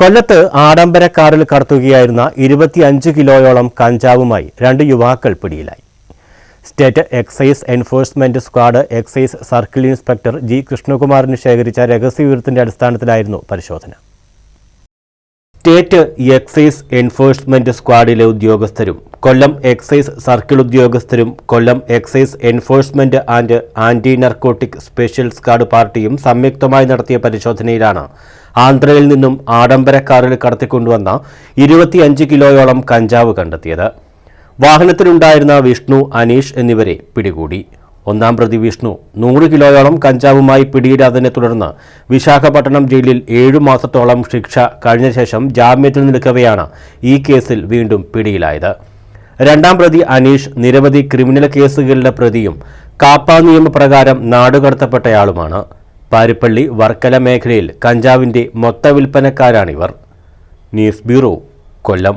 കൊല്ലത്ത് ആഡംബര കാറിൽ കടത്തുകയായിരുന്ന 25 കിലോയോളം കഞ്ചാവുമായി 2 യുവാക്കൾ പിടിയിലായി. State excise enforcement squad excise circle inspector G കൃഷ്ണകുമാറിന് ശേഖരിച്ച രഹസ്യവിവരത്തിന്റെ അടിസ്ഥാനത്തിലായിരുന്നു പരിശോധന. സ്റ്റേറ്റ് എക്സൈസ് എൻഫോഴ്സ്മെന്റ് സ്ക്വാഡിലെ ഉദ്യോഗസ്ഥരും കൊല്ലം എക്സൈസ് സർക്കിൾ ഉദ്യോഗസ്ഥരും Kollam excise enforcement and anti narcotic special squad പാർട്ടിയും സംയുക്തമായി നടത്തിയ പരിശോധനയിലാണ് ആന്ധ്രയിൽ നിന്നും ആഡംബര കാറിൽ കടത്തിക്കൊണ്ടുവന്ന 25 കിലോയോളം കഞ്ചാവ് കണ്ടെത്തിയത്. വാഹനത്തിലുണ്ടായിരുന്ന വിഷ്ണു, അനീഷ് എന്നിവരെ പിടികൂടി. ഒന്നാം പ്രതി വിഷ്ണു 100 കിലോയോളം കഞ്ചാവുമായി പിടിയിലായതിനെ തുടർന്ന് വിശാഖപട്ടണം ജയിലിൽ 7 മാസത്തോളം ശിക്ഷ കഴിഞ്ഞ ശേഷം ജാമ്യത്തിൽ നിൽക്കവെയാണ് ഈ കേസിൽ വീണ്ടും പിടിയിലായത്. രണ്ടാം പ്രതി അനീഷ് നിരവധി ക്രിമിനൽ കേസുകളിലെ പ്രതിയും കാപ്പ നിയമപ്രകാരം നാടുകടത്തപ്പെട്ടയാളുമാണ്. പാരിപ്പള്ളി വർക്കല മേഖലയിൽ കഞ്ചാവിന്റെ മൊത്ത വിൽപ്പനക്കാരാണിവർ. ന്യൂസ് ബ്യൂറോ, കൊല്ലം.